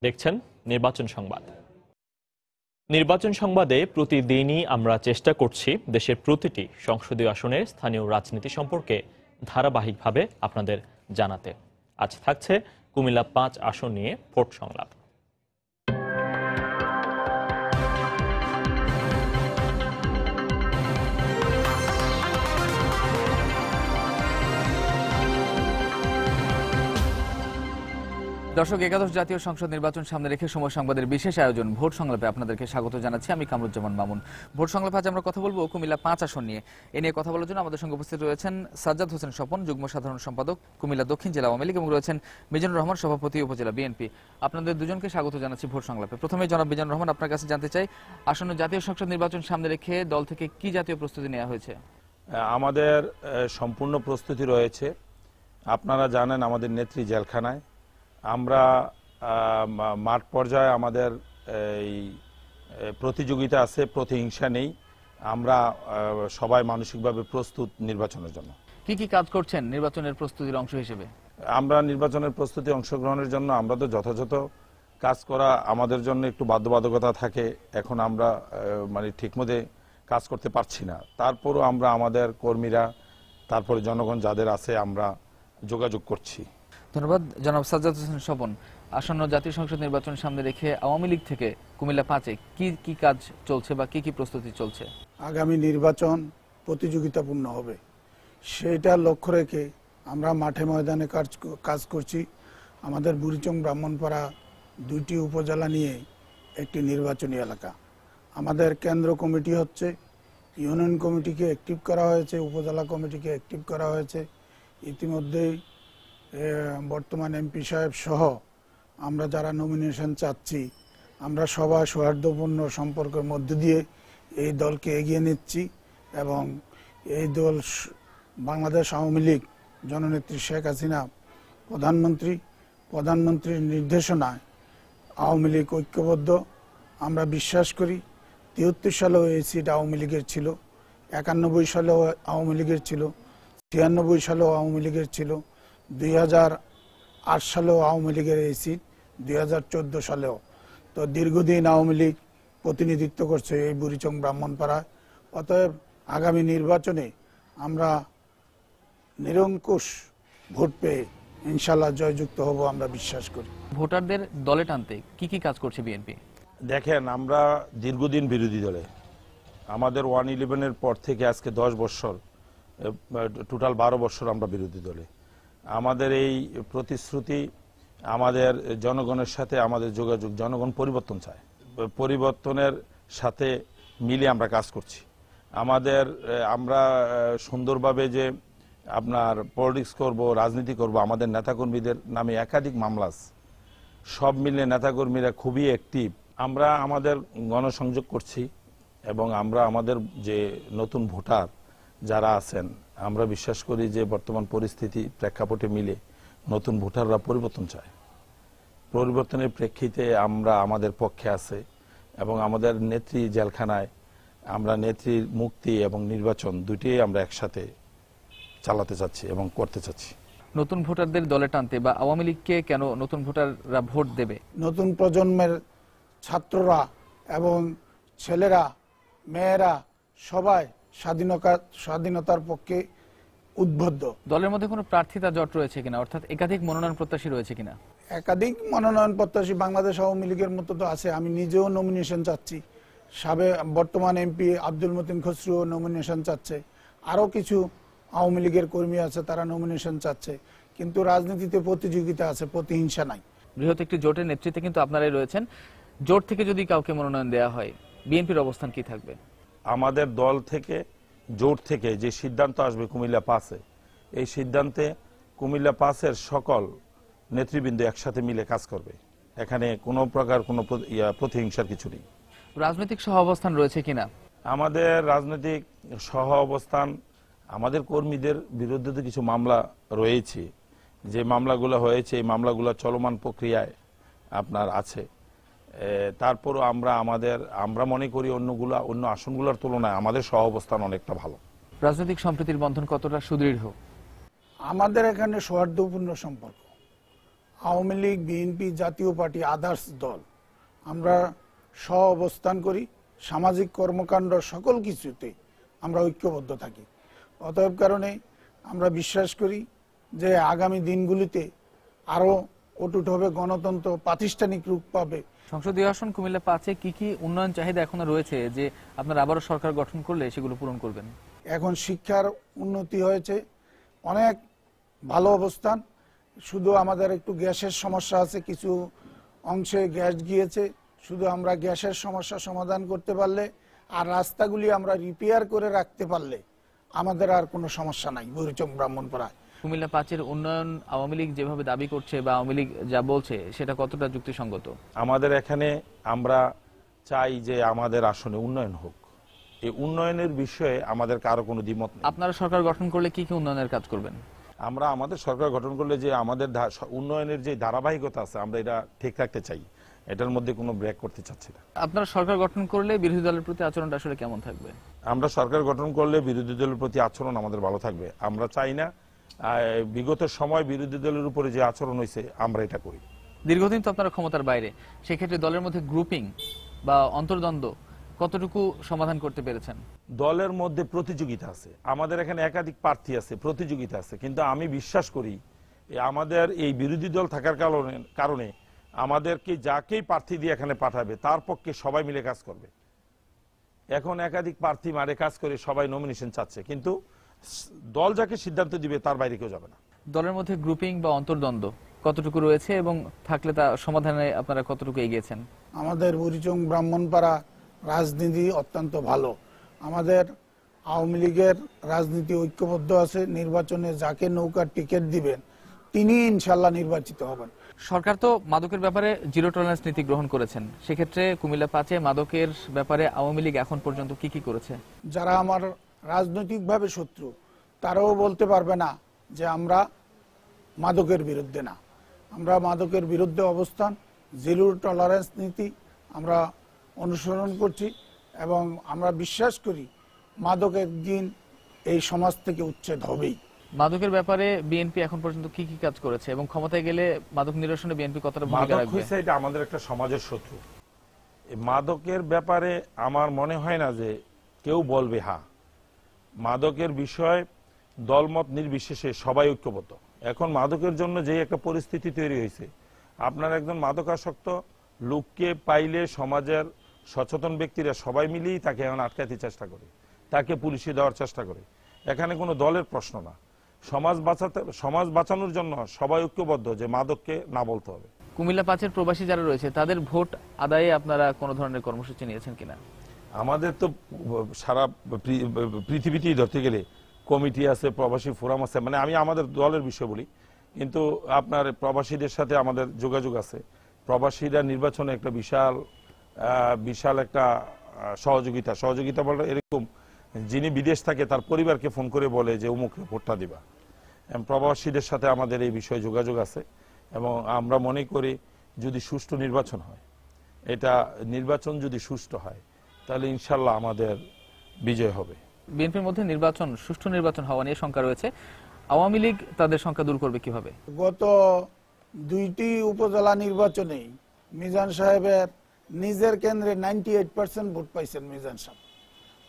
দেখছেন নির্বাচন সংবাদ। নির্বাচন সংবাদে প্রতিদিনই আমরা চেষ্টা করছি দেশের প্রতিটি সংসদীয় আসনের স্থানীয় রাজনীতি সম্পর্কে ধারাবাহিকভাবে আপনাদের জানাতে। আজ থাকছে কুমিল্লা ৫ আসন নিয়ে ভোট সংলাপ। দর্শক, একাদশ জাতীয় সংসদ নির্বাচন সামনে রেখে সময় সংবাদের বিশেষ আয়োজন ভোট সংলাপে আপনাদেরকে স্বাগত জানাচ্ছি। আমি কামরুজ্জামান মামুন। ভোট সংলাপে আজ আমরা কথা বলবো কুমিল্লা ৫ আসন নিয়ে। এ নিয়ে কথা বলার জন্য আমাদের সঙ্গে উপস্থিত রয়েছেন সাজ্জাদ হোসেন স্বপন, যুগ্ম সাধারণ সম্পাদক কুমিল্লা দক্ষিণ জেলা আওয়ামী লীগ, এবং রয়েছেন মিজানুর রহমান, সভাপতি উপজেলা বিএনপি। আপনাদের দুজনকে স্বাগত জানাচ্ছি ভোট সংলাপে। প্রথমে জনাব মিজানুর রহমান, আপনার কাছে জানতে চাই, আসন্ন জাতীয় সংসদ নির্বাচন সামনে রেখে দল থেকে কি জাতীয় প্রস্তুতি নেওয়া হয়েছে? আমাদের সম্পূর্ণ প্রস্তুতি রয়েছে। আপনারা জানেন আমাদের নেত্রী জেলখানায়। আমরা মাঠ পর্যায়ে আমাদের এই প্রতিযোগিতা আছে, প্রতিহিংসা নেই। আমরা সবাই মানসিকভাবে প্রস্তুত নির্বাচনের জন্য। কি কি কাজ করছেন নির্বাচনের প্রস্তুতির অংশ হিসেবে? আমরা নির্বাচনের প্রস্তুতি অংশগ্রহণের জন্য আমরা তো যথাযথ কাজ করা আমাদের জন্য একটু বাধ্যবাধকতা থাকে। এখন আমরা ঠিকমতো কাজ করতে পারছি না। তারপরও আমরা আমাদের কর্মীরা, তারপরে জনগণ যাদের আছে, আমরা যোগাযোগ করছি। ধন্যবাদ। জনাব সাজ্জাদ হোসেন স্বপন, আসন্ন জাতীয় সংসদ নির্বাচন সামনে রেখে আওয়ামী লীগ থেকে কুমিল্লা ৫-এ কি কি কাজ চলছে বা কি কি প্রস্তুতি চলছে? আগামী নির্বাচন প্রতিযোগিতাপূর্ণ হবে, সেটা লক্ষ্য রেখে আমরা মাঠে ময়দানে কাজ করছি। আমাদের বুড়িচং ব্রাহ্মণপাড়া দুইটি উপজেলা নিয়ে একটি নির্বাচনী এলাকা। আমাদের কেন্দ্র কমিটি হচ্ছে, ইউনিয়ন কমিটিকে অ্যাক্টিভ করা হয়েছে, উপজেলা কমিটিকে অ্যাক্টিভ করা হয়েছে। ইতিমধ্যেই বর্তমান এমপি সাহেব সহ আমরা যারা নমিনেশন চাচ্ছি, আমরা সবাই সৌহার্দ্যপূর্ণ সম্পর্কের মধ্যে দিয়ে এই দলকে এগিয়ে নিচ্ছি। এবং এই দল বাংলাদেশ আওয়ামী লীগ জননেত্রী শেখ হাসিনা প্রধানমন্ত্রীর নির্দেশনায় আওয়ামী লীগ ঐক্যবদ্ধ। আমরা বিশ্বাস করি ৭৩ সালেও এই সিট আওয়ামী লীগের ছিল, ৯১ সালেও আওয়ামী লীগের ছিল, ৯৬ সালেও আওয়ামী লীগের ছিল, ২০০৮ সালেও আওয়ামী লীগের এই সিট, ২০১৪ সালেও। তো দীর্ঘদিন আওয়ামী লীগ প্রতিনিধিত্ব করছে এই বুড়িচং ব্রাহ্মণপাড়ায়। অতএব আগামী নির্বাচনে আমরা নিরঙ্কুশ ভোট পেয়ে ইনশাল্লাহ জয়যুক্ত হব, আমরা বিশ্বাস করি। ভোটারদের দলে টানতে কি কি কাজ করছে বিএনপি? দেখেন, আমরা দীর্ঘদিন বিরোধী দলে, আমাদের 111-এর পর থেকে আজকে 10 বছর, টোটাল 12 বছর আমরা বিরোধী দলে। আমাদের এই প্রতিশ্রুতি, আমাদের জনগণের সাথে আমাদের যোগাযোগ, জনগণ পরিবর্তন চায়, পরিবর্তনের সাথে মিলে আমরা কাজ করছি। আমরা সুন্দরভাবে যে আপনার পলিটিক্স করব, রাজনীতি করব, আমাদের নেতাকর্মীদের নামে একাধিক মামলা, সব মিলে নেতাকর্মীরা খুবই অ্যাক্টিভ। আমরা আমাদের গণসংযোগ করছি এবং আমরা আমাদের যে নতুন ভোটার যারা আছেন, আমরা বিশ্বাস করি যে বর্তমান পরিস্থিতি প্রেক্ষাপটে মিলে নতুন ভোটাররা পরিবর্তন চায়। পরিবর্তনের প্রেক্ষিতে আমরা আমাদের পক্ষে আছে এবং আমাদের নেত্রী জেলখানায় আমরা নেত্রীর মুক্তি এবং নির্বাচন দুটিই আমরা একসাথে চালাতে চাচ্ছি এবং করতে চাচ্ছি। নতুন ভোটারদের দলে টানতে বা আওয়ামী লীগকে কেন নতুন ভোটাররা ভোট দেবে? নতুন প্রজন্মের ছাত্ররা এবং ছেলেরা, মেয়েরা সবাই স্বাধীনতার পক্ষে উদ্বুদ্ধ। দলের মধ্যে কোনো প্রার্থিতা জট রয়েছে কিনা, অর্থাৎ একাধিক মনোনয়ন প্রত্যাশী রয়েছে কিনা? একাধিক মনোনয়ন প্রত্যাশী বাংলাদেশ আওয়ামী লীগের মতো তো আছে। আমি নিজেও নমিনেশন চাচ্ছি, বর্তমান এমপি আব্দুল মতিন খসরু নমিনেশন চাচ্ছে, আরো কিছু আওয়ামী লীগের কর্মী আছে তারা নমিনেশন চাচ্ছে। কিন্তু রাজনীতিতে প্রতিযোগিতা আছে, প্রতিহিংসা নাই। বৃহৎ একটি জোটের নেতৃত্বে কিন্তু আপনারাই রয়েছেন। জোট থেকে যদি কাউকে মনোনয়ন দেওয়া হয়, বিএনপির অবস্থান কি থাকবে? আমাদের দল থেকে, জোট থেকে যে সিদ্ধান্ত আসবে কুমিল্লা ৫-এ, এই সিদ্ধান্তে কুমিল্লা ৫-এর সকল নেতৃবৃন্দ একসাথে মিলে কাজ করবে। এখানে কোনো প্রকার কোনো প্রতিহিংসার কিছু নেই। রাজনৈতিক সহ অবস্থান রয়েছে কিনা? আমাদের রাজনৈতিক সহ অবস্থান, আমাদের কর্মীদের বিরুদ্ধে তো কিছু মামলা রয়েছে, যে মামলাগুলো হয়েছে এই মামলাগুলো চলমান প্রক্রিয়ায় আপনার আছে। তারপরও আমরা মনে করি অন্য আসনগুলোর তুলনায় আমাদের সহ অবস্থান অনেকটা ভালো। রাজনৈতিক সম্প্রীতির বন্ধন কতটা সুদৃঢ়? আমাদের এখানে সৌহার্দ্যপূর্ণ সম্পর্ক। আওয়ামী লীগ, বিএনপি, জাতীয় পার্টি, আদার্স দল আমরা সহ অবস্থান করি। সামাজিক কর্মকাণ্ড সকল কিছুতে আমরা ঐক্যবদ্ধ থাকি। অতএব কারণে আমরা বিশ্বাস করি যে আগামী দিনগুলিতে আরো অটুট হবে গণতন্ত্র, প্রাতিষ্ঠানিক রূপ পাবে। সংসদীয় আসন কুমিল্লা 5-এ কি কি উন্নয়ন চাহিদা এখনো রয়েছে যে আপনারা আবারও সরকার গঠন করলে সেগুলো পূরণ করবেন? এখন শিক্ষার উন্নতি হয়েছে, অনেক ভালো অবস্থান। শুধু আমাদের একটু গ্যাসের সমস্যা আছে, কিছু অংশে গ্যাস গিয়েছে। শুধু আমরা গ্যাসের সমস্যা সমাধান করতে পারলে আর রাস্তাগুলি আমরা রিপেয়ার করে রাখতে পারলে আমাদের আর কোনো সমস্যা নাই বুড়িচং ব্রাহ্মণপাড়ায়। কুমিল্লা 5-এর উন্নয়ন আওয়ামী লীগ যেভাবে দাবি করছে বা আওয়ামী লীগ যা বলছে সেটা কতটা যুক্তিসঙ্গত? আমাদের এখানে আমরা চাই যে আমাদের আসনে উন্নয়ন হোক। এই উন্নয়নের বিষয়ে আমাদের কারো কোনো দ্বিমত নেই। আপনারা সরকার গঠন করলে কি কি উন্নয়নের কাজ করবেন? আমরা আমাদের সরকার গঠন করলে যে আমাদের উন্নয়নের যে ধারাবাহিকতা আছে আমরা এটা ঠিক রাখতে চাই, এটার মধ্যে কোনো ব্রেক করতে চাচ্ছি না। আপনারা সরকার গঠন করলে বিরোধী দলের প্রতি আচরণটা আসলে কেমন থাকবে? আমরা সরকার গঠন করলে বিরোধী দলের প্রতি আচরণ আমাদের ভালো থাকবে। আমরা চাই না বিগত সময় বিরোধী দলের উপরে যে আচরণ হয়েছে আমরা এটা করি। দীর্ঘদিন তো আপনারা ক্ষমতার বাইরে, সেক্ষেত্রে দলের মধ্যে গ্রুপিং বা অন্তর্দ্বন্দ্ব কতটুকু সমাধান করতে পেরেছেন? দলের মধ্যে প্রতিযোগিতা আছে, আমাদের এখানে একাধিক প্রার্থী আছে, প্রতিযোগিতা আছে, কিন্তু আমি বিশ্বাস করি আমাদের এই বিরোধী দল থাকার কারণে আমাদেরকে যাকেই প্রার্থী দিয়ে এখানে পাঠাবে তার পক্ষে সবাই মিলে কাজ করবে। এখন একাধিক প্রার্থী মারে কাজ করে সবাই নমিনেশন চাচ্ছে, কিন্তু দল যাকে সিদ্ধান্ত দিবে তার বাইরে কেউ যাবে না। দলের মধ্যে গ্রুপিং বা অন্তর্দ্বন্দ্ব কতটুকু রয়েছে এবং থাকলে তা সমাধানে আপনারা কতটুকু এগিয়েছেন? আমাদের বুড়িচং ব্রাহ্মণপাড়া রাজনীতি অত্যন্ত ভালো। আমাদের আওয়ামী লীগের রাজনীতি ঐক্যবদ্ধ আছে। নির্বাচনে যাকে নৌকার টিকিট দিবেন তিনি ইনশাল্লাহ নির্বাচিত হবেন। সরকার তো মাদকের ব্যাপারে জিরো টলারেন্স নীতি গ্রহণ করেছেন, সেক্ষেত্রে কুমিল্লা 5-এ মাদকের ব্যাপারে আওয়ামী লীগ এখন পর্যন্ত কি কি করেছে? যারা আমার রাজনৈতিকভাবে শত্রু তারাও বলতে পারবে না যে আমরা মাদকের বিরুদ্ধে না। আমরা মাদকের বিরুদ্ধে অবস্থান, জিরো টলারেন্স নীতি আমরা অনুসরণ করছি এবং আমরা বিশ্বাস করি মাদক একদিন এই সমাজ থেকে উচ্ছেদ হবেই। মাদকের ব্যাপারে বিএনপি এখন পর্যন্ত কি কি কাজ করেছে এবং ক্ষমতায় গেলে মাদক নিরসনে বিএনপি কতটা ভূমিকা রাখবে? এটা আমাদের একটা সমাজের শত্রু। এই মাদকের ব্যাপারে আমার মনে হয় না যে কেউ বলবে হ্যাঁ। মাদকের বিষয় দলমত নির্বিশেষে সবাই ঐক্যবদ্ধ। এখন মাদকের জন্য যে একটা পরিস্থিতি তৈরি হয়েছে, আপনার একজন মাদকাসক্ত লোককে পাইলে সমাজের সচেতন ব্যক্তিরা সবাই মিলেই তাকে এখন আটকাতে চেষ্টা করে, তাকে পুলিশে দেওয়ার চেষ্টা করে। এখানে কোনো দলের প্রশ্ন না, সমাজ বাঁচানোর জন্য সবাই ঐক্যবদ্ধ যে মাদককে না বলতে হবে। কুমিল্লা 5-এর প্রবাসী যারা রয়েছে তাদের ভোট আদায়ে আপনারা কোনো ধরনের কর্মসূচি নিয়েছেন কিনা? আমাদের তো সারা পৃথিবীতেই ধরতে গেলে কমিটি আছে, প্রবাসী ফোরাম আছে, মানে আমি আমাদের দলের বিষয় বলি, কিন্তু আপনার প্রবাসীদের সাথে আমাদের যোগাযোগ আছে। প্রবাসীরা নির্বাচনে একটা বিশাল একটা সহযোগিতা বলতে এরকম, যিনি বিদেশ থাকে তার পরিবারকে ফোন করে বলে যে অমুককে ভোটটা দিবা। প্রবাসীদের সাথে আমাদের এই বিষয়ে যোগাযোগ আছে এবং আমরা মনে করি যদি সুষ্ঠু নির্বাচন হয়, এটা নির্বাচন যদি সুষ্ঠু হয় তাহলে ইনশাল্লাহ আমাদের বিজয় হবে। বিএনপির মধ্যে সুষ্ঠু নির্বাচন হওয়া নিয়ে শঙ্কা রয়েছে, আওয়ামী লীগ তাদের শঙ্কা দূর করবে কিভাবে? গত 2টি উপজেলা নির্বাচনেই মিজান সাহেবের নিজের কেন্দ্রে 98% ভোট পাইছেন মিজান সাহেব।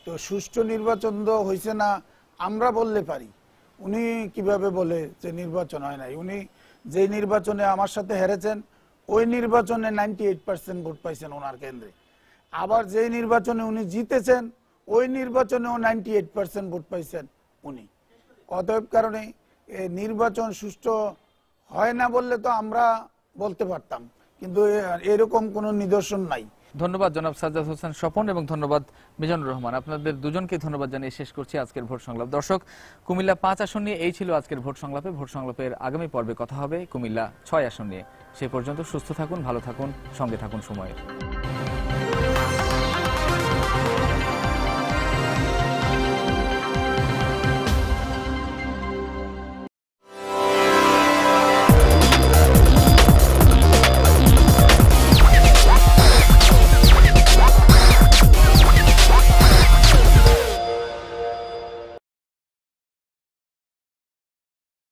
তো সুষ্ঠু নির্বাচন তো হয়েছে না আমরা বললে পারি, উনি কিভাবে বলে যে নির্বাচন হয় নাই? উনি যে নির্বাচনে আমার সাথে হেরেছেন ওই নির্বাচনে 98% ভোট পাইছেন ওনার কেন্দ্রে। আবার যে নির্বাচনে উনি জিতেছেন ওই নির্বাচনেও 98% ভোট পাইছেন উনি। অতএব কারণে নির্বাচন সুষ্ঠু হয় না বললে তো আমরা বলতে পারতাম, কিন্তু এরকম কোনো নিদর্শন নাই। ধন্যবাদ জনাব সাজ্জাদ হোসেন স্বপন এবং ধন্যবাদ মিজানুর রহমান। আপনাদের দুজনকে ধন্যবাদ জানিয়ে শেষ করছি আজকের ভোট সংলাপ। দর্শক, কুমিল্লা 5 আসন নিয়ে এই ছিল আজকের ভোট সংলাপে। ভোট সংলাপের আগামী পর্বে কথা হবে কুমিল্লা 6 আসন নিয়ে। সে পর্যন্ত সুস্থ থাকুন, ভালো থাকুন, সঙ্গে থাকুন সময়ের।